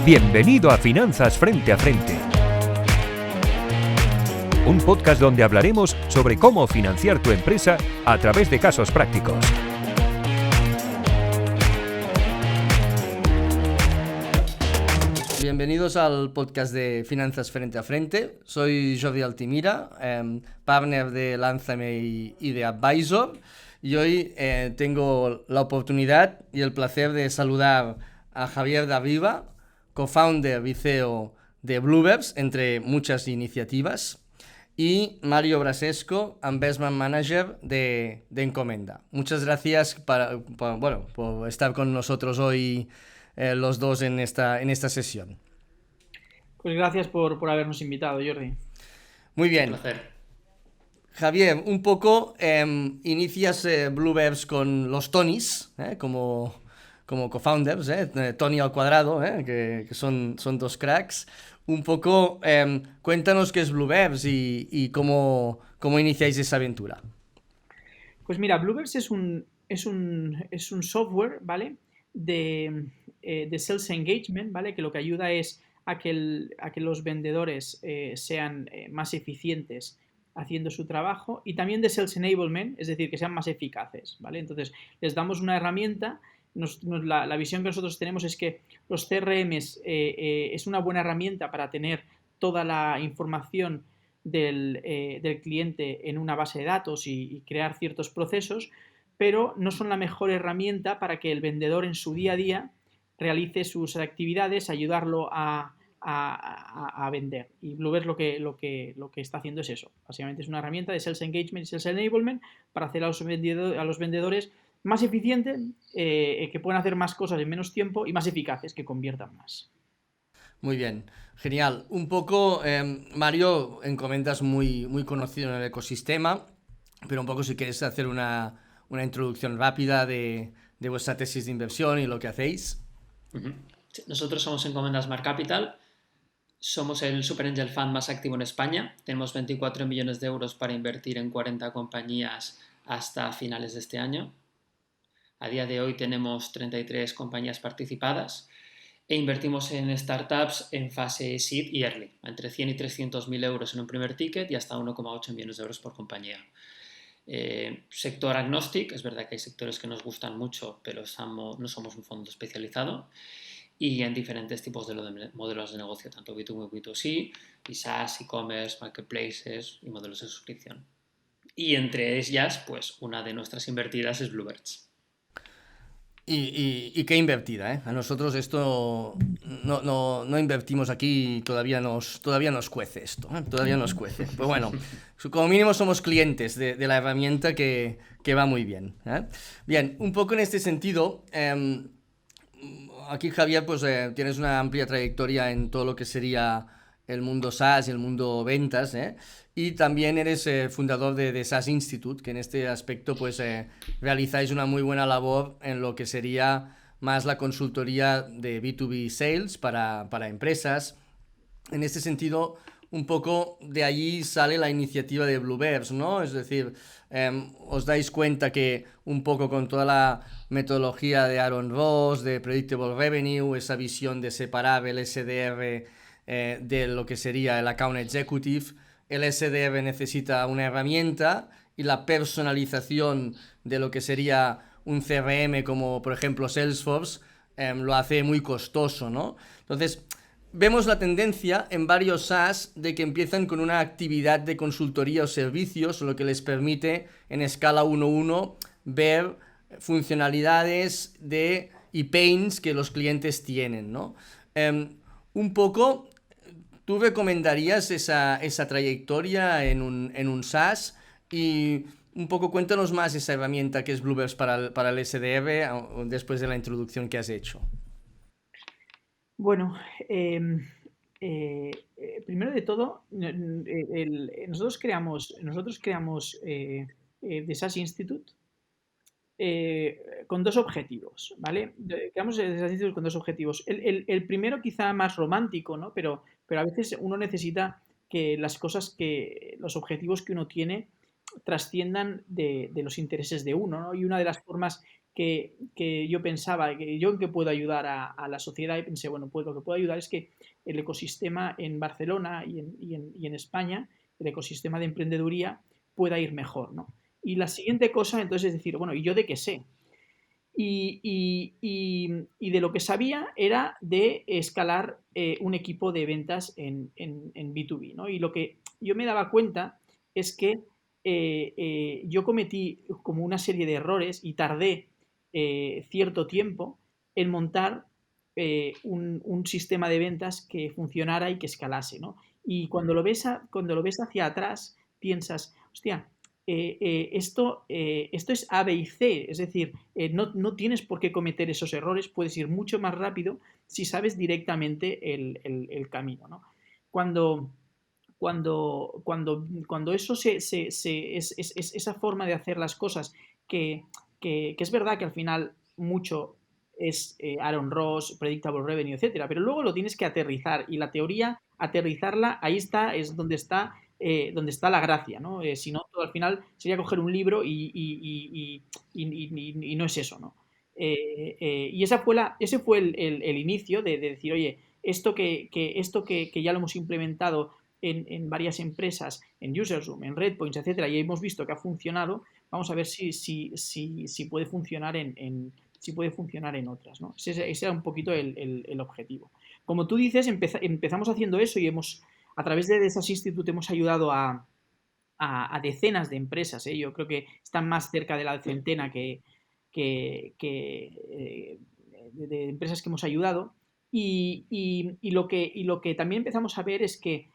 Bienvenido a Finanzas Frente a Frente, un podcast donde hablaremos sobre cómo financiar tu empresa a través de casos prácticos. Bienvenidos al podcast de Finanzas Frente a Frente. Soy Jordi Altimira, partner de Lánzame y de Advisor. Y hoy tengo la oportunidad y el placer de saludar a Javier Darriba, co-founder y CEO de Bluebirds, entre muchas iniciativas, y Mario Brasesco, Investment Manager de Encomenda. Muchas gracias por estar con nosotros hoy los dos en esta sesión. Pues gracias por habernos invitado, Jordi. Muy bien. Un placer. Javier, un poco inicias Bluebirds con los Tonys, como co-founders, Tony al cuadrado, que son dos cracks. Un poco, cuéntanos qué es Bluebirds y cómo iniciáis esa aventura. Pues mira, Bluebirds es un software, ¿vale? De sales engagement, ¿vale? Que lo que ayuda es a que los vendedores sean más eficientes haciendo su trabajo, y también de sales enablement, es decir, que sean más eficaces, ¿vale? Entonces, les damos una herramienta. La visión que nosotros tenemos es que los CRMs es una buena herramienta para tener toda la información del cliente en una base de datos y crear ciertos procesos, pero no son la mejor herramienta para que el vendedor en su día a día realice sus actividades, ayudarlo a vender. Y Bluebirds lo que está haciendo es eso. Básicamente es una herramienta de sales engagement y sales enablement para hacer a los vendedores más eficientes, que puedan hacer más cosas en menos tiempo y más eficaces, que conviertan más. Muy bien, genial. Un poco, Mario, Encomenda es muy conocido en el ecosistema, pero un poco si quieres hacer una introducción rápida de vuestra tesis de inversión y lo que hacéis. Uh-huh. Nosotros somos Encomenda Smart Capital, somos el Super Angel Fund más activo en España, tenemos 24 millones de euros para invertir en 40 compañías hasta finales de este año. A día de hoy tenemos 33 compañías participadas e invertimos en startups en fase seed y early, entre 100 y 300.000 euros en un primer ticket y hasta 1,8 millones de euros por compañía. Sector agnostic, es verdad que hay sectores que nos gustan mucho, pero no somos un fondo especializado, y en diferentes tipos de modelos de negocio, tanto B2B como B2C, y SaaS, e-commerce, marketplaces y modelos de suscripción. Y entre ellas, pues una de nuestras invertidas es Bluebirds. Y qué invertida, A nosotros esto no invertimos aquí, todavía nos cuece esto, todavía nos cuece. Pues bueno, como mínimo somos clientes de la herramienta que va muy bien. Bien, un poco en este sentido, aquí Javier, pues tienes una amplia trayectoria en todo lo que sería el mundo SaaS y el mundo ventas, y también eres fundador de SaaS Institute, que en este aspecto pues realizáis una muy buena labor en lo que sería más la consultoría de B2B Sales para empresas. En este sentido, un poco de allí sale la iniciativa de Bluebirds, ¿no? Es decir, os dais cuenta que un poco con toda la metodología de Aaron Ross, de Predictable Revenue, esa visión de separar el SDR de lo que sería el Account Executive, el SDR necesita una herramienta y la personalización de lo que sería un CRM como por ejemplo Salesforce lo hace muy costoso, ¿no? Entonces vemos la tendencia en varios SaaS de que empiezan con una actividad de consultoría o servicios, lo que les permite en escala 1:1 ver funcionalidades y pains que los clientes tienen, ¿no? Un poco, ¿tú recomendarías esa trayectoria en un SaaS? Y un poco cuéntanos más esa herramienta que es Bluebirds para el SDR después de la introducción que has hecho. Bueno, primero de todo, nosotros creamos The SaaS Institute con dos objetivos, ¿vale? Creamos The SaaS Institute con dos objetivos. El primero quizá más romántico, ¿no? Pero a veces uno necesita que los objetivos que uno tiene trasciendan de los intereses de uno, ¿no? Y una de las formas que yo pensaba, que yo en qué puedo ayudar a la sociedad, y pensé, bueno, pues lo que puedo ayudar es que el ecosistema en Barcelona y en España, el ecosistema de emprendeduría, pueda ir mejor, ¿no? Y la siguiente cosa, entonces, es decir, bueno, ¿y yo de qué sé? Y de lo que sabía era de escalar un equipo de ventas en B2B, ¿no? Y lo que yo me daba cuenta es que yo cometí como una serie de errores y tardé cierto tiempo en montar un sistema de ventas que funcionara y que escalase, ¿no? Y cuando lo ves hacia atrás, piensas, hostia, esto es A, B y C, es decir, no tienes por qué cometer esos errores, puedes ir mucho más rápido si sabes directamente el camino, ¿no? Cuando, cuando eso esa forma de hacer las cosas, que es verdad que al final mucho es Aaron Ross, Predictable Revenue, etcétera, pero luego lo tienes que aterrizar y la teoría, aterrizarla, ahí está, es donde está la gracia, ¿no? Si no, todo al final sería coger un libro y no es eso, ¿no? Y ese fue el inicio de decir, oye, esto que ya lo hemos implementado en varias empresas, en UserZoom, en Redpoints, etcétera, y hemos visto que ha funcionado, vamos a ver si puede funcionar si puede funcionar en otras, ¿no? Ese era un poquito el objetivo. Como tú dices, empezamos haciendo eso y a través de Desas Institute hemos ayudado a decenas de empresas, ¿eh? Yo creo que están más cerca de la centena de empresas que hemos ayudado. Y lo que también empezamos a ver es que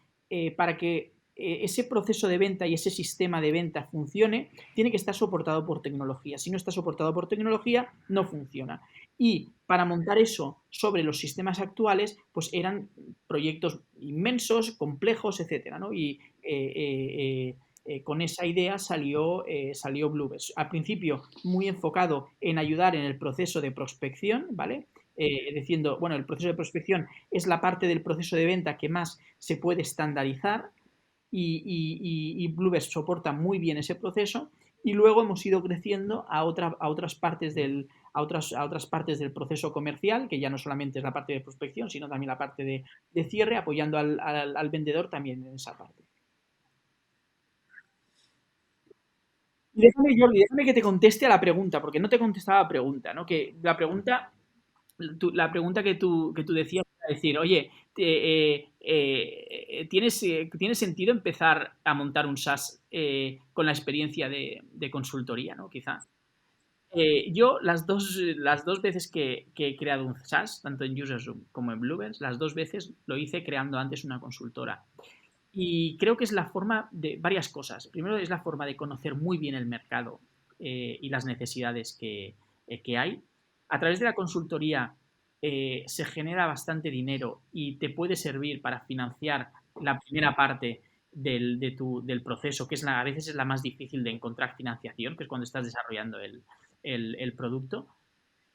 para que ese proceso de venta y ese sistema de venta funcione, tiene que estar soportado por tecnología. Si no está soportado por tecnología, no funciona. Y para montar eso sobre los sistemas actuales, pues eran proyectos inmensos, complejos, etcétera, ¿no? Y con esa idea salió Bluebirds. Al principio muy enfocado en ayudar en el proceso de prospección, ¿vale? Diciendo, bueno, el proceso de prospección es la parte del proceso de venta que más se puede estandarizar y Bluebirds soporta muy bien ese proceso y luego hemos ido creciendo a otras partes del proceso comercial, que ya no solamente es la parte de prospección, sino también la parte de cierre, apoyando al vendedor también en esa parte. Déjame, Jordi, déjame que te conteste a la pregunta, porque no te contestaba la pregunta, ¿no? Que la pregunta que tú decías era decir, oye, ¿tiene sentido empezar a montar un SaaS con la experiencia de consultoría, ¿no? Quizá. Yo las dos veces que he creado un SaaS, tanto en UserZoom como en Bluebirds, las dos veces lo hice creando antes una consultora. Y creo que es la forma de varias cosas. Primero es la forma de conocer muy bien el mercado y las necesidades que hay. A través de la consultoría se genera bastante dinero y te puede servir para financiar la primera parte del proceso, que a veces es la más difícil de encontrar financiación, que es cuando estás desarrollando el producto.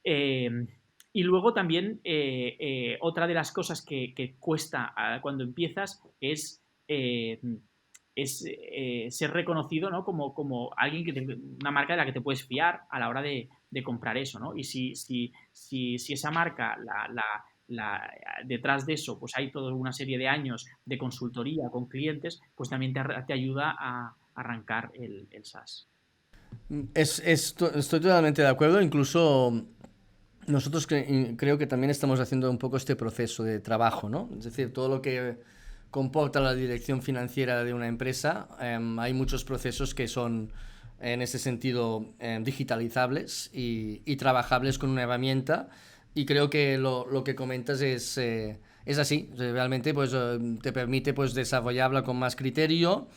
Eh, y luego también otra de las cosas que cuesta cuando empiezas eh, es ser reconocido, ¿no? como alguien una marca de la que te puedes fiar a la hora de comprar eso, ¿no? Y si esa marca detrás de eso pues hay toda una serie de años de consultoría con clientes, pues también te ayuda a arrancar el SaaS. Estoy totalmente de acuerdo, incluso nosotros creo que también estamos haciendo un poco este proceso de trabajo, ¿no? Es decir, todo lo que comporta la dirección financiera de una empresa, hay muchos procesos que son en ese sentido digitalizables y trabajables con una herramienta, y creo que lo que comentas es así, realmente pues te permite pues desarrollarla con más criterio.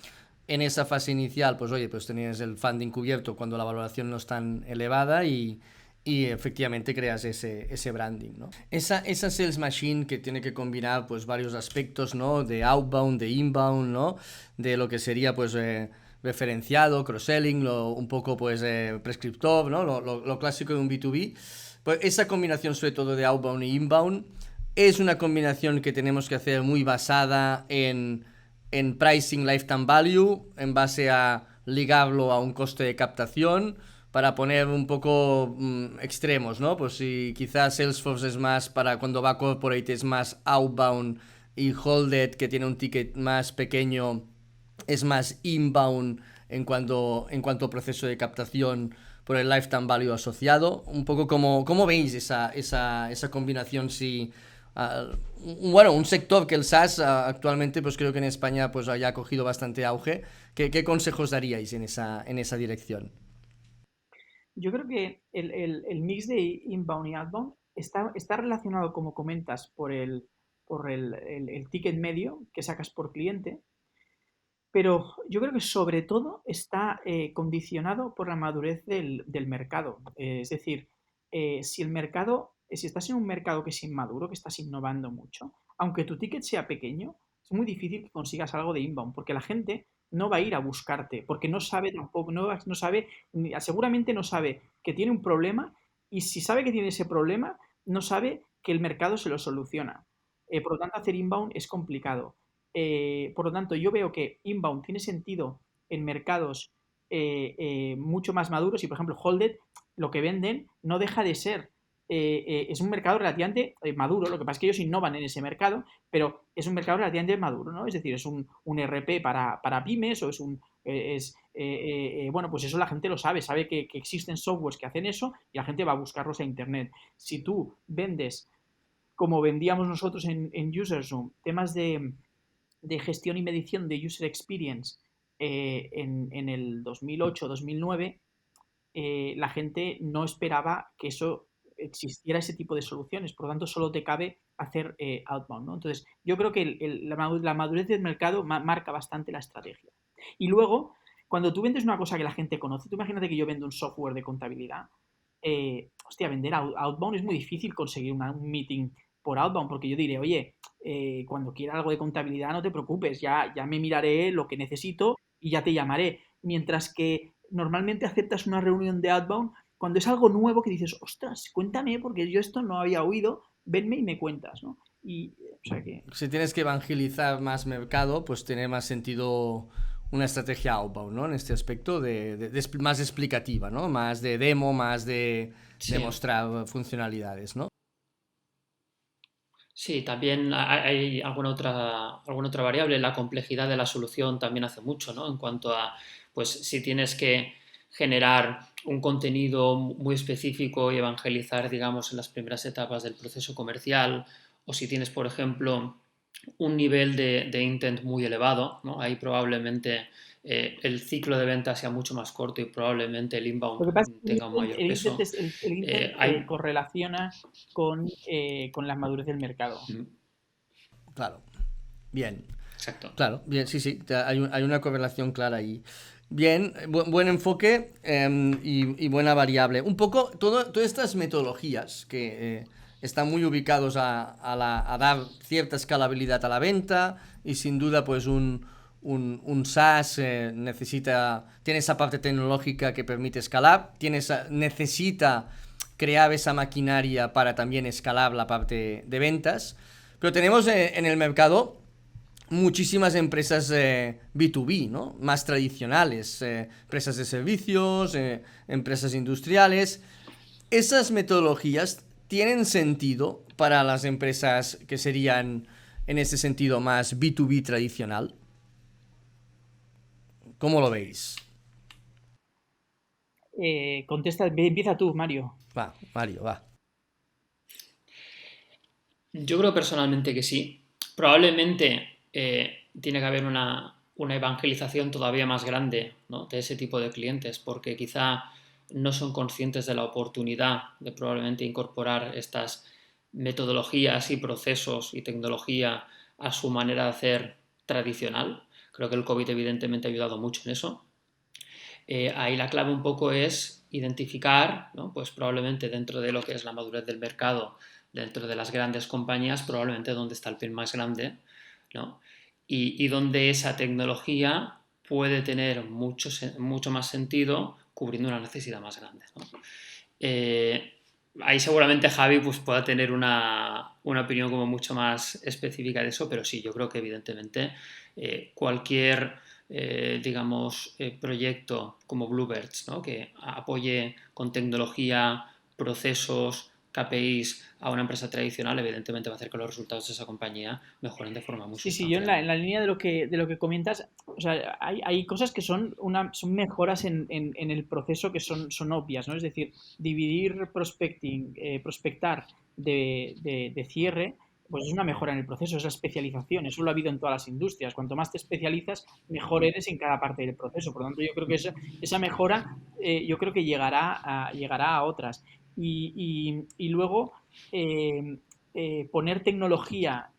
En esa fase inicial, pues oye, pues tenías el funding cubierto cuando la valoración no es tan elevada y efectivamente creas ese branding, ¿no? Esa sales machine que tiene que combinar pues varios aspectos, ¿no? De outbound, de inbound, ¿no? De lo que sería pues referenciado, cross-selling, un poco pues prescriptor, ¿no? Lo clásico de un B2B. Pues esa combinación sobre todo de outbound y inbound es una combinación que tenemos que hacer muy basada en pricing lifetime value, en base a ligarlo a un coste de captación, para poner un poco extremos, ¿no? Pues si quizás Salesforce es más para cuando va corporate, es más outbound, y Holded, que tiene un ticket más pequeño, es más inbound en cuanto a proceso de captación por el lifetime value asociado. Un poco cómo veis esa combinación, si... bueno, un sector que el SaaS actualmente, pues creo que en España pues haya cogido bastante auge. ¿Qué consejos daríais en esa dirección? Yo creo que el mix de inbound y outbound está relacionado, como comentas, por el ticket medio que sacas por cliente, pero yo creo que sobre todo está condicionado por la madurez del mercado. Es decir, si estás en un mercado que es inmaduro, que estás innovando mucho, aunque tu ticket sea pequeño, es muy difícil que consigas algo de inbound, porque la gente no va a ir a buscarte, porque no sabe tampoco, no sabe, seguramente no sabe que tiene un problema, y si sabe que tiene ese problema, no sabe que el mercado se lo soluciona. Por lo tanto, hacer inbound es complicado. Por lo tanto, yo veo que inbound tiene sentido en mercados mucho más maduros, y por ejemplo Holded, lo que venden no deja de ser, es un mercado relativamente maduro. Lo que pasa es que ellos innovan en ese mercado, pero es un mercado relativamente maduro, ¿no? Es decir, es un RP para pymes, o bueno, pues eso la gente lo sabe que existen softwares que hacen eso, y la gente va a buscarlos a internet. Si tú vendes, como vendíamos nosotros en UserZoom, temas de gestión y medición de user experience en el 2008-2009, la gente no esperaba que eso existiera, ese tipo de soluciones. Por lo tanto, solo te cabe hacer outbound, ¿no? Entonces, yo creo que la madurez del mercado marca bastante la estrategia. Y luego, cuando tú vendes una cosa que la gente conoce, tú imagínate que yo vendo un software de contabilidad. Hostia, vender outbound es muy difícil conseguir un meeting por outbound, porque yo diré, oye, cuando quiera algo de contabilidad no te preocupes, ya me miraré lo que necesito y ya te llamaré. Mientras que normalmente aceptas una reunión de outbound cuando es algo nuevo, que dices, ostras, cuéntame, porque yo esto no había oído, venme y me cuentas, ¿no? O sea que... Si tienes que evangelizar más mercado, pues tiene más sentido una estrategia outbound, ¿no? En este aspecto más explicativa, ¿no? Más de demo, más de Sí. mostrar funcionalidades, ¿no? Sí, también hay alguna otra variable. La complejidad de la solución también hace mucho, ¿no? En cuanto a, pues, si tienes que generar un contenido muy específico y evangelizar, digamos, en las primeras etapas del proceso comercial, o si tienes, por ejemplo, un nivel de intent muy elevado, ¿no? Ahí probablemente el ciclo de venta sea mucho más corto y probablemente el Lo inbound que pasa es que tenga un mayor el intent, peso. Hay... correlaciona con la madurez del mercado. Claro. Bien. Exacto. Claro, bien, sí, hay una correlación clara ahí. Bien, buen enfoque y buena variable. Un poco, todas estas metodologías que están muy ubicados a dar cierta escalabilidad a la venta, y sin duda pues un SaaS tiene esa parte tecnológica que permite escalar, necesita crear esa maquinaria para también escalar la parte de ventas, pero tenemos en el mercado muchísimas empresas B2B, ¿no? Más tradicionales, empresas de servicios, empresas industriales. ¿Esas metodologías tienen sentido para las empresas que serían, en ese sentido, más B2B tradicional? ¿Cómo lo veis? Empieza tú, Mario. Va, Mario, va. Yo creo personalmente que sí. Probablemente tiene que haber una evangelización todavía más grande, ¿no? De ese tipo de clientes, porque quizá no son conscientes de la oportunidad de probablemente incorporar estas metodologías y procesos y tecnología a su manera de hacer tradicional. Creo que el COVID evidentemente ha ayudado mucho en eso. Ahí la clave un poco es identificar, ¿no? Pues probablemente dentro de lo que es la madurez del mercado, dentro de las grandes compañías, probablemente donde está el pin más grande, ¿no? Y donde esa tecnología puede tener mucho más sentido cubriendo una necesidad más grande, ¿no? Ahí seguramente Javi pues, pueda tener una opinión como mucho más específica de eso, pero sí, yo creo que evidentemente cualquier proyecto como Bluebirds, ¿no? Que apoye con tecnología, procesos, KPIs a una empresa tradicional, evidentemente va a hacer que los resultados de esa compañía mejoren de forma muy Sí, sí, yo sustancial. en la línea de lo que comentas, o sea, hay cosas que son mejoras en el proceso que son obvias, ¿no? Es decir, dividir prospectar de cierre, pues es una mejora en el proceso, es la especialización, eso lo ha habido en todas las industrias. Cuanto más te especializas, mejor eres en cada parte del proceso. Por lo tanto, yo creo que esa mejora, yo creo que llegará a otras. Y luego, eh, poner tecnología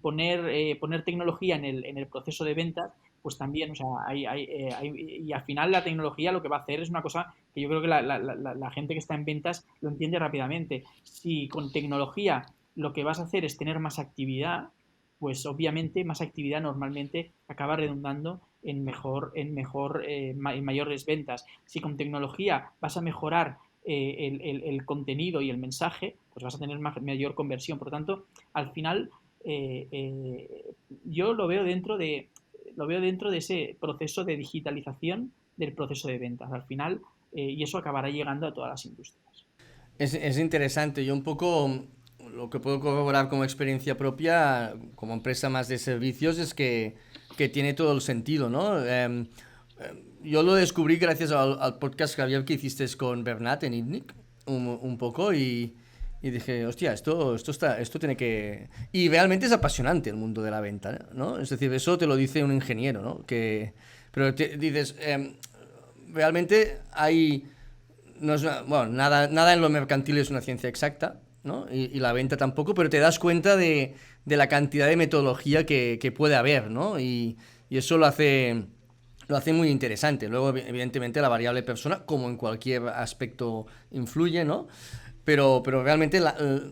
poner tecnología en el proceso de ventas, pues también, o sea, y al final la tecnología lo que va a hacer es una cosa que yo creo que la gente que está en ventas lo entiende rápidamente. Si con tecnología lo que vas a hacer es tener más actividad, pues obviamente más actividad normalmente acaba redundando en mayores ventas. Si con tecnología vas a mejorar el contenido y el mensaje, pues vas a tener mayor conversión. Por lo tanto, al final, yo lo veo dentro de ese proceso de digitalización del proceso de ventas. Al final, y eso acabará llegando a todas las industrias. Es interesante. Yo un poco lo que puedo corroborar como experiencia propia, como empresa más de servicios, es que tiene todo el sentido, ¿no? Yo lo descubrí gracias al podcast, Javier, que hiciste con Bernat en ITNIC, un poco, y dije, hostia, esto tiene que... Y realmente es apasionante el mundo de la venta, ¿no? Es decir, eso te lo dice un ingeniero, ¿no? Pero dices, realmente hay... No es bueno, nada en lo mercantil es una ciencia exacta, ¿no? Y la venta tampoco, pero te das cuenta de la cantidad de metodología que puede haber, ¿no? Y eso lo hace muy interesante. Luego, evidentemente, la variable persona, como en cualquier aspecto, influye, ¿no? Pero realmente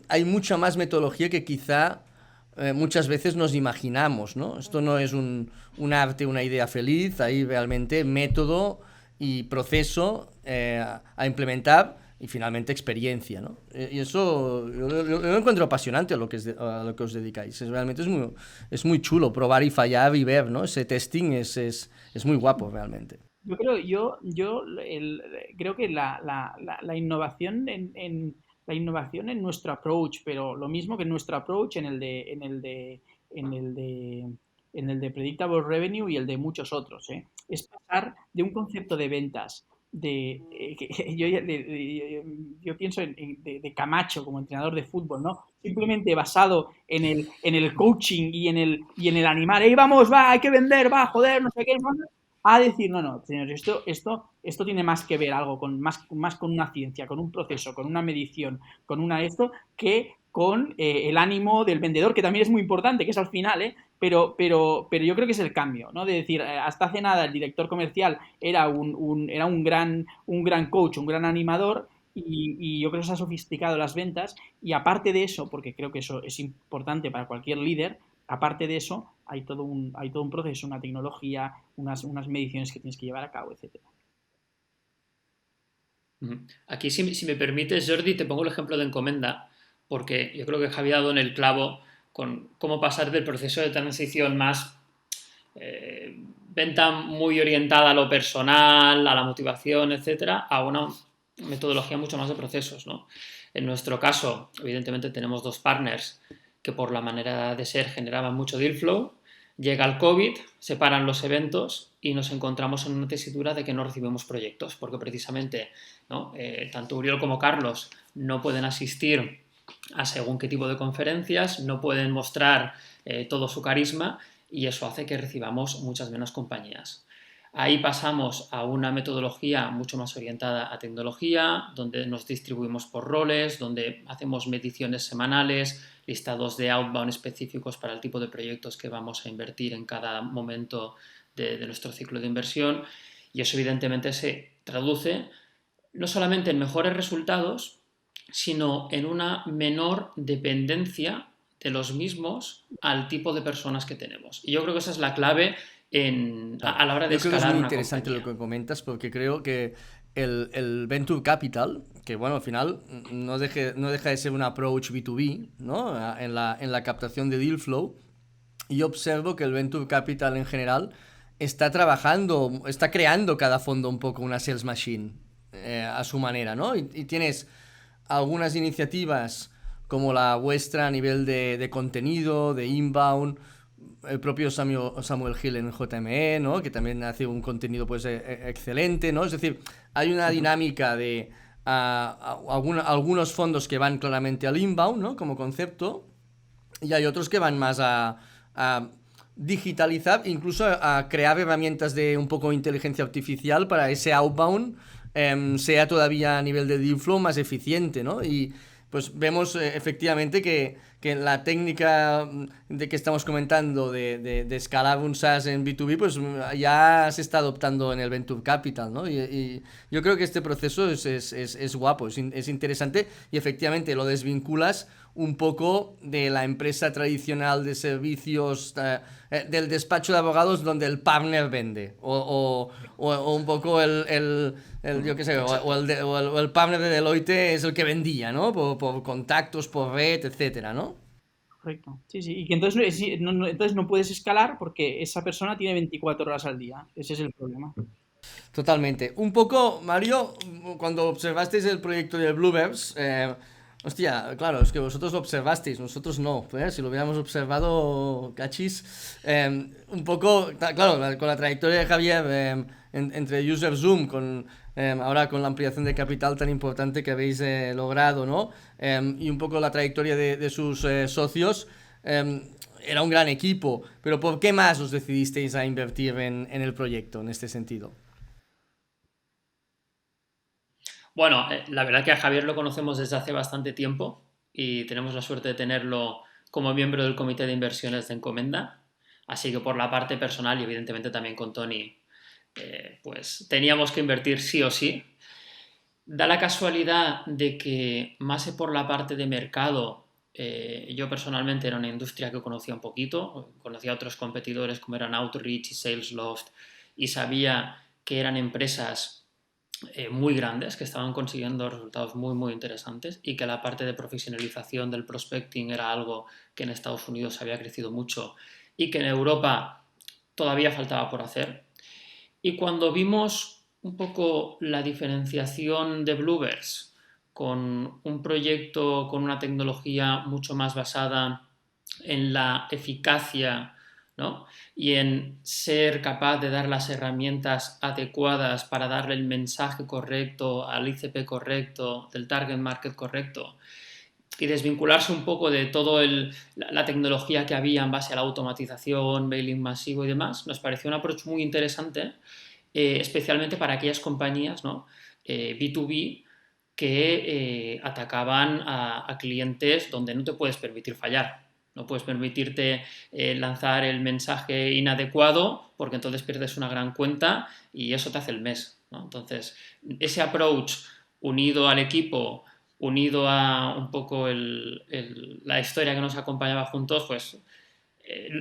hay mucha más metodología que quizá muchas veces nos imaginamos, ¿no? Esto no es un arte, una idea feliz, hay realmente método y proceso a implementar y finalmente experiencia, ¿no? Y eso yo lo encuentro apasionante a lo que os dedicáis. Realmente es muy chulo probar y fallar y ver, ¿no? Ese testing es muy guapo realmente. Creo que la innovación la innovación en nuestro approach, pero lo mismo que nuestro approach en el de Predictable Revenue y el de muchos otros, ¿eh? Es pasar de un concepto de ventas yo pienso de Camacho como entrenador de fútbol, ¿no? Simplemente basado en el coaching y en el animar, ¡ey, vamos, va, hay que vender, va, joder, no sé qué! A decir, no, señores, esto tiene más que ver algo más con una ciencia, con un proceso, con una medición, con que con el ánimo del vendedor, que también es muy importante, que es al final, ¿eh? Pero yo creo que es el cambio, ¿no? De decir, hasta hace nada el director comercial era un gran coach, un gran animador, y yo creo que se ha sofisticado las ventas, y aparte de eso, porque creo que eso es importante para cualquier líder, aparte de eso, hay todo un proceso, una tecnología, unas mediciones que tienes que llevar a cabo, etcétera. Aquí, si me permites, Jordi, te pongo el ejemplo de Encomenda, porque yo creo que Javi ha dado en el clavo con cómo pasar del proceso de transición más venta muy orientada a lo personal, a la motivación, etcétera, a una metodología mucho más de procesos, ¿no? En nuestro caso, evidentemente tenemos dos partners que por la manera de ser generaban mucho deal flow. Llega el COVID, se paran los eventos y nos encontramos en una tesitura de que no recibimos proyectos, porque precisamente, ¿no? Tanto Uriol como Carlos no pueden asistir a según qué tipo de conferencias, no pueden mostrar todo su carisma, y eso hace que recibamos muchas menos compañías. Ahí pasamos a una metodología mucho más orientada a tecnología, donde nos distribuimos por roles, donde hacemos mediciones semanales, listados de outbound específicos para el tipo de proyectos que vamos a invertir en cada momento de nuestro ciclo de inversión, y eso evidentemente se traduce no solamente en mejores resultados, sino en una menor dependencia de los mismos al tipo de personas que tenemos. Y yo creo que esa es la clave a la hora de Yo creo que es escalar muy una interesante compañía. lo que comentas, porque creo que el Venture Capital, que bueno, al final no deja de ser un approach B2B, ¿no? En la captación de deal flow, y yo observo que el Venture Capital en general está trabajando, está creando cada fondo un poco una sales machine a su manera, ¿no? Y tienes algunas iniciativas como la vuestra a nivel de contenido, de inbound, el propio Samuel Hill en JME, ¿no? Que también hace un contenido pues excelente, ¿no? Es decir, hay una dinámica de algunos fondos que van claramente al inbound, ¿no? Como concepto, y hay otros que van más a digitalizar, incluso a crear herramientas de un poco inteligencia artificial para ese outbound sea todavía a nivel de deal flow más eficiente, ¿no? Y pues vemos efectivamente que la técnica de que estamos comentando de escalar un SaaS en B2B, pues ya se está adoptando en el Venture Capital, ¿no? Y yo creo que este proceso es guapo, es interesante y efectivamente lo desvinculas un poco de la empresa tradicional de servicios, del despacho de abogados donde el partner vende, o un poco yo qué sé, o el partner de Deloitte es el que vendía, ¿no? Por contactos, por red, etcétera, ¿no? Correcto. Sí, sí. Y que entonces, entonces no puedes escalar porque esa persona tiene 24 horas al día. Ese es el problema. Totalmente. Un poco, Mario, cuando observasteis el proyecto de Bluebirds, hostia, claro, es que vosotros lo observasteis, nosotros no, ¿eh? Si lo hubiéramos observado, cachis, un poco, claro, con la trayectoria de Javier entre User Zoom, ahora con la ampliación de capital tan importante que habéis logrado, ¿no? Y un poco la trayectoria de sus socios. Era un gran equipo, pero ¿por qué más os decidisteis a invertir en el proyecto en este sentido? Bueno, la verdad que a Javier lo conocemos desde hace bastante tiempo y tenemos la suerte de tenerlo como miembro del comité de inversiones de Encomenda. Así que por la parte personal y evidentemente también con Tony, pues teníamos que invertir sí o sí. Da la casualidad de que más por la parte de mercado, yo personalmente era una industria que conocía un poquito, conocía a otros competidores como eran Outreach y Salesloft y sabía que eran empresas muy grandes que estaban consiguiendo resultados muy muy interesantes y que la parte de profesionalización del prospecting era algo que en Estados Unidos había crecido mucho y que en Europa todavía faltaba por hacer. Y cuando vimos un poco la diferenciación de Bluebirds con un proyecto con una tecnología mucho más basada en la eficacia, ¿no? Y en ser capaz de dar las herramientas adecuadas para darle el mensaje correcto al ICP correcto, del target market correcto, y desvincularse un poco de toda la tecnología que había en base a la automatización, mailing masivo y demás, nos pareció un approach muy interesante, especialmente para aquellas compañías, ¿no? B2B que atacaban a clientes donde no te puedes permitir fallar. No puedes permitirte lanzar el mensaje inadecuado porque entonces pierdes una gran cuenta y eso te hace el mes, ¿no? Entonces, ese approach unido al equipo, unido a un poco la historia que nos acompañaba juntos, pues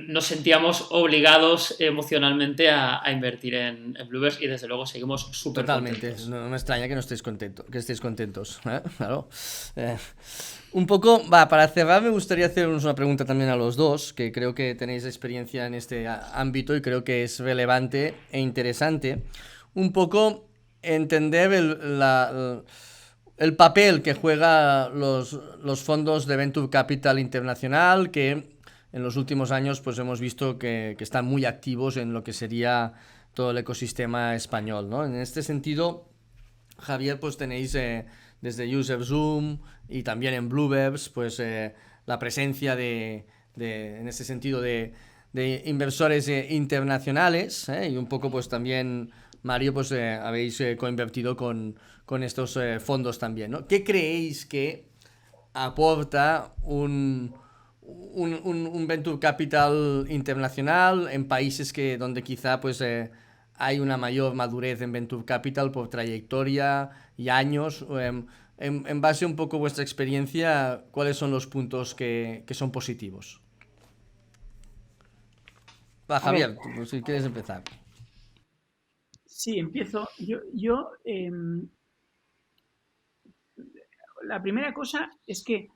nos sentíamos obligados emocionalmente a invertir en Bluebirds y desde luego seguimos súper Totalmente, contentos. no me extraña que no estéis contentos, ¿eh? Claro. Un poco, para cerrar me gustaría haceros una pregunta también a los dos, que creo que tenéis experiencia en este ámbito y creo que es relevante e interesante. Un poco entender el papel que juega los fondos de Venture Capital Internacional, que en los últimos años pues hemos visto que están muy activos en lo que sería todo el ecosistema español, ¿no? En este sentido, Javier, pues tenéis desde User Zoom y también en Bluebirds, pues la presencia en ese sentido de inversores internacionales, y un poco pues también, Mario, pues habéis coinvertido con estos fondos también, ¿no? ¿Qué creéis que aporta un venture capital internacional en países donde quizá pues hay una mayor madurez en venture capital por trayectoria y años? En base un poco a vuestra experiencia, ¿cuáles son los puntos que son positivos? Va, A ver, Javier, si quieres empezar. sí, empiezo. La primera cosa es que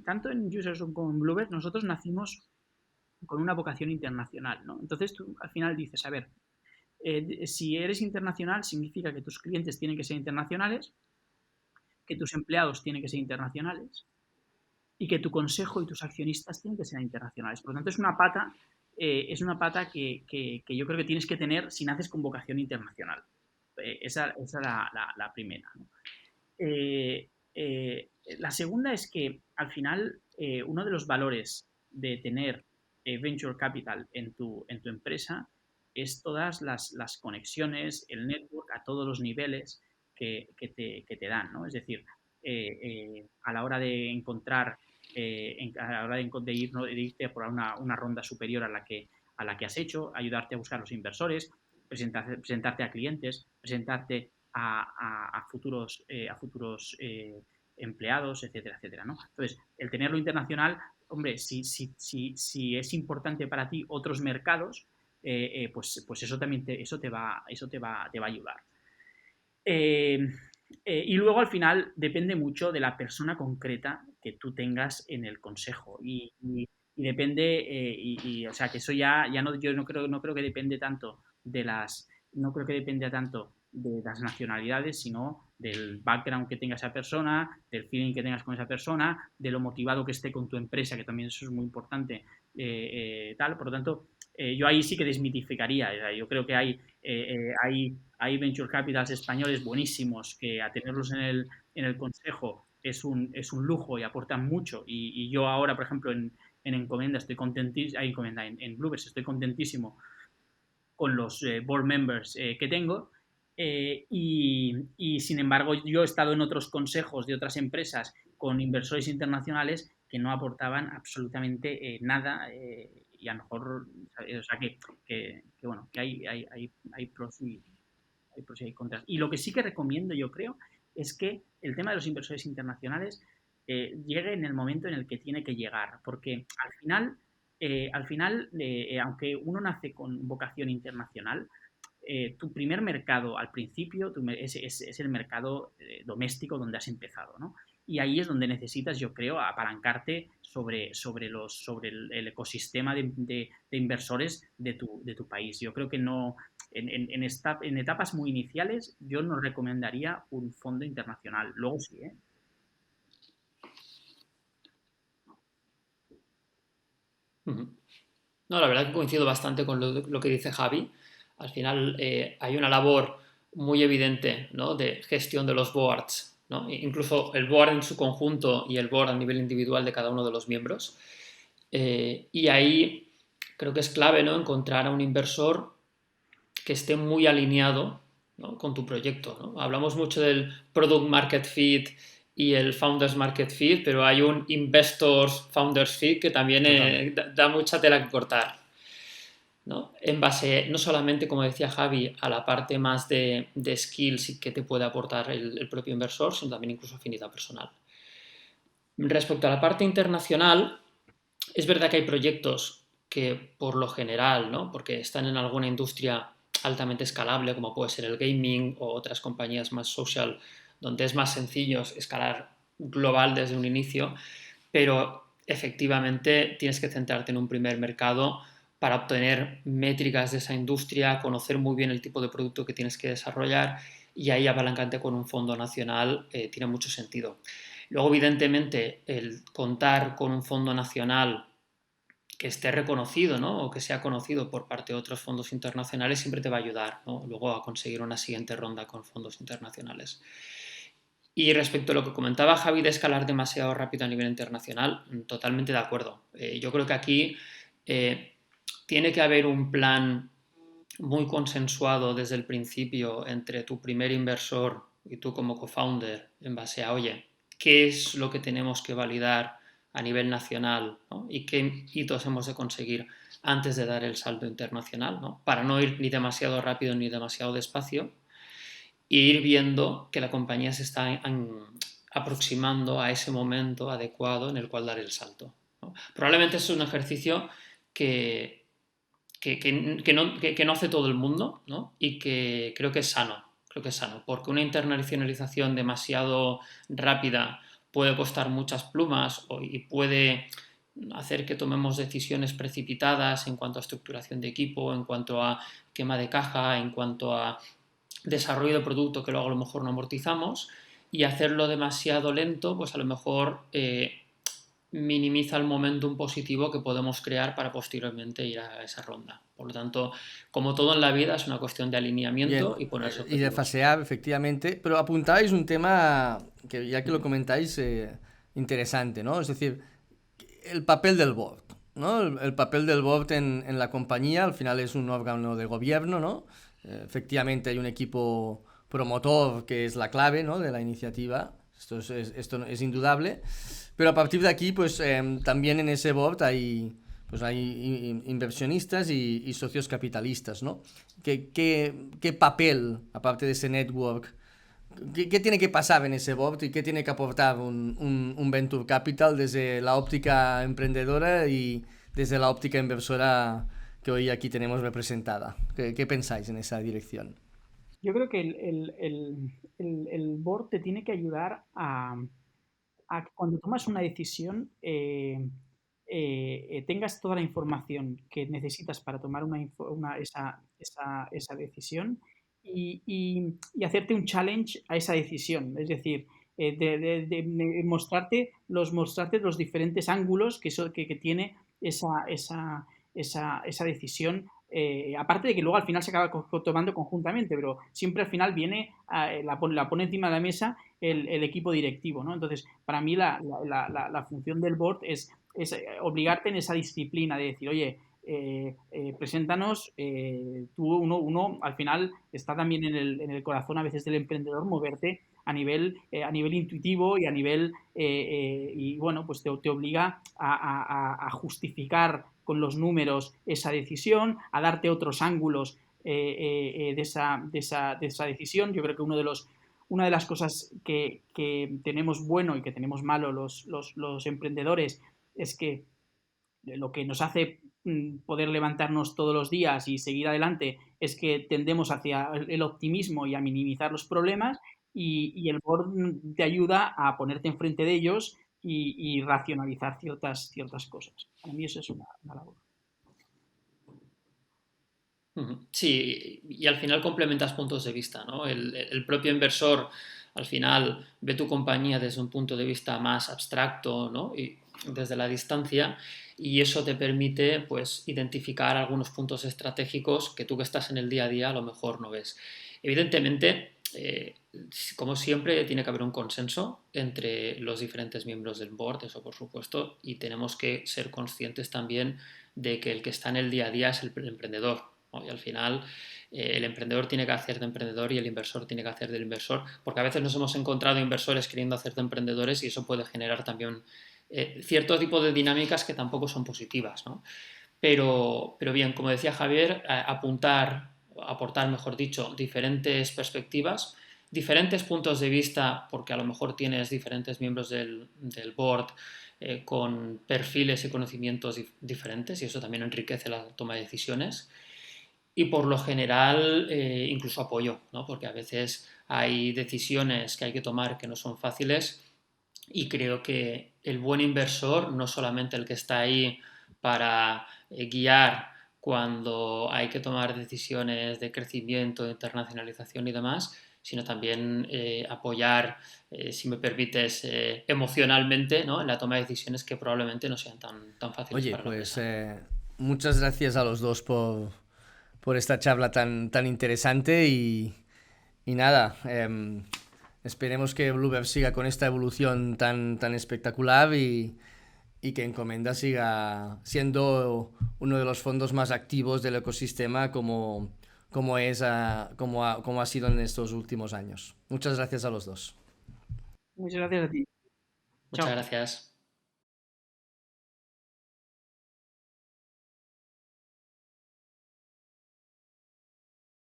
tanto en UserZoom como en Bluebird nosotros nacimos con una vocación internacional, ¿no? Entonces tú al final dices, a ver, si eres internacional significa que tus clientes tienen que ser internacionales, que tus empleados tienen que ser internacionales y que tu consejo y tus accionistas tienen que ser internacionales. Por lo tanto, es una pata que yo creo que tienes que tener si naces con vocación internacional. Esa es la primera, ¿no? La segunda es que al final uno de los valores de tener venture capital en tu empresa es todas las conexiones, el network a todos los niveles que te dan, ¿no? Es decir, a la hora de encontrar, a la hora de irte por una ronda superior a la que has hecho, ayudarte a buscar los inversores, presentarte a clientes, presentarte a futuros empleados, etcétera, etcétera, ¿no? Entonces, el tenerlo internacional, hombre, si es importante para ti otros mercados, pues eso también te va a ayudar. Y luego al final depende mucho de la persona concreta que tú tengas en el consejo y depende, o sea que eso ya no, yo no creo que depende tanto no creo que dependa tanto de las nacionalidades, sino del background que tenga esa persona, del feeling que tengas con esa persona, de lo motivado que esté con tu empresa, que también eso es muy importante, tal. Por lo tanto, yo ahí sí que desmitificaría. Yo creo que hay venture capitals españoles buenísimos que a tenerlos en el consejo es un lujo y aportan mucho. Y yo ahora, por ejemplo, en Encomenda estoy contentísimo, en Bluebers estoy contentísimo con los board members que tengo. Y sin embargo, yo he estado en otros consejos de otras empresas con inversores internacionales que no aportaban absolutamente nada y a lo mejor, o sea, que bueno, que hay pros y hay contras. Y lo que sí que recomiendo, yo creo, es que el tema de los inversores internacionales llegue en el momento en el que tiene que llegar, porque al final aunque uno nace con vocación internacional, tu primer mercado al principio es el mercado doméstico donde has empezado, ¿no? Y ahí es donde necesitas, yo creo, apalancarte sobre el ecosistema de inversores de tu país. Yo creo que no, en etapas muy iniciales, yo no recomendaría un fondo internacional. Luego sí, ¿eh? No, la verdad que coincido bastante con lo que dice Javi. Al final hay una labor muy evidente, ¿no?, de gestión de los boards, ¿no? Incluso el board en su conjunto y el board a nivel individual de cada uno de los miembros. Y ahí creo que es clave, ¿no?, encontrar a un inversor que esté muy alineado, ¿no?, con tu proyecto, ¿no? Hablamos mucho del product market fit y el founders market fit, pero hay un investors founders fit que también da mucha tela que cortar, ¿no? En base, no solamente, como decía Javi, a la parte más de skills que te puede aportar el propio inversor, sino también incluso afinidad personal. Respecto a la parte internacional, es verdad que hay proyectos que por lo general, ¿no?, porque están en alguna industria altamente escalable, como puede ser el gaming o otras compañías más social, donde es más sencillo escalar global desde un inicio, pero efectivamente tienes que centrarte en un primer mercado para obtener métricas de esa industria, conocer muy bien el tipo de producto que tienes que desarrollar y ahí apalancarte con un fondo nacional tiene mucho sentido. Luego, evidentemente, el contar con un fondo nacional que esté reconocido, ¿no?, o que sea conocido por parte de otros fondos internacionales siempre te va a ayudar, ¿no?, luego a conseguir una siguiente ronda con fondos internacionales. Y respecto a lo que comentaba Javi de escalar demasiado rápido a nivel internacional, totalmente de acuerdo. Yo creo que aquí tiene que haber un plan muy consensuado desde el principio entre tu primer inversor y tú como co-founder en base a, oye, ¿qué es lo que tenemos que validar a nivel nacional, ¿no?, y qué hitos hemos de conseguir antes de dar el salto internacional, ¿no?, para no ir ni demasiado rápido ni demasiado despacio e ir viendo que la compañía se está aproximando a ese momento adecuado en el cual dar el salto, ¿no? Probablemente es un ejercicio que no hace todo el mundo, ¿no?, y que creo que es sano, porque una internacionalización demasiado rápida puede costar muchas plumas y puede hacer que tomemos decisiones precipitadas en cuanto a estructuración de equipo, en cuanto a quema de caja, en cuanto a desarrollo de producto que luego a lo mejor no amortizamos, y hacerlo demasiado lento, pues a lo mejor minimiza el momentum positivo que podemos crear para posteriormente ir a esa ronda. Por lo tanto, como todo en la vida, es una cuestión de alineamiento y ponerse y de objetivos. fasear, efectivamente. Pero apuntabais un tema que, ya que lo comentáis, interesante, ¿no? Es decir, el papel del board, ¿no? El papel del board en la compañía, al final es un órgano de gobierno, ¿no? Efectivamente hay un equipo promotor que es la clave, ¿no? De la iniciativa. Esto es indudable. Pero a partir de aquí, pues también en ese board hay inversionistas y socios capitalistas, ¿no? ¿Qué papel, aparte de ese network, qué tiene que pasar en ese board y qué tiene que aportar un venture capital desde la óptica emprendedora y desde la óptica inversora que hoy aquí tenemos representada? ¿Qué pensáis en esa dirección? Yo creo que el board te tiene que ayudar a que cuando tomas una decisión tengas toda la información que necesitas para tomar esa decisión y hacerte un challenge a esa decisión. Es decir, mostrarte los diferentes ángulos que tiene esa decisión. Aparte de que luego al final se acaba tomando conjuntamente, pero siempre al final viene, la pone encima de la mesa el equipo directivo, ¿no? Entonces, para mí la función del board es obligarte en esa disciplina de decir, oye, preséntanos, uno al final está también en el corazón a veces del emprendedor moverte a nivel intuitivo y a nivel, y bueno, pues te obliga a justificar con los números esa decisión, a darte otros ángulos de esa decisión. Yo creo que una de las cosas que tenemos bueno y que tenemos malo los emprendedores es que lo que nos hace poder levantarnos todos los días y seguir adelante es que tendemos hacia el optimismo y a minimizar los problemas y el board te ayuda a ponerte enfrente de ellos y racionalizar ciertas cosas. Para mí eso es una labor. Sí, y al final complementas puntos de vista, ¿no? El propio inversor al final ve tu compañía desde un punto de vista más abstracto, ¿no? Y desde la distancia, y eso te permite pues identificar algunos puntos estratégicos que tú que estás en el día a día a lo mejor no ves. Evidentemente, como siempre, tiene que haber un consenso entre los diferentes miembros del board, eso por supuesto, y tenemos que ser conscientes también de que el que está en el día a día es el emprendedor, ¿no? Y al final el emprendedor tiene que hacer de emprendedor y el inversor tiene que hacer del inversor, porque a veces nos hemos encontrado inversores queriendo hacer de emprendedores y eso puede generar también cierto tipo de dinámicas que tampoco son positivas, ¿no? Pero bien, como decía Javier, aportar, mejor dicho, diferentes perspectivas, diferentes puntos de vista, porque a lo mejor tienes diferentes miembros del board con perfiles y conocimientos diferentes y eso también enriquece la toma de decisiones. Y por lo general, incluso apoyo, ¿no? Porque a veces hay decisiones que hay que tomar que no son fáciles y creo que el buen inversor, no solamente el que está ahí para guiar cuando hay que tomar decisiones de crecimiento, de internacionalización y demás, sino también apoyar, si me permites, emocionalmente, ¿no? En la toma de decisiones que probablemente no sean tan fáciles. Oye, para la pues empresa. muchas gracias a los dos por esta charla tan interesante y nada, esperemos que Bluebird siga con esta evolución tan espectacular y que Encomenda siga siendo uno de los fondos más activos del ecosistema como ha sido en estos últimos años. Muchas gracias a los dos. Muchas gracias a ti. Muchas Chao. gracias.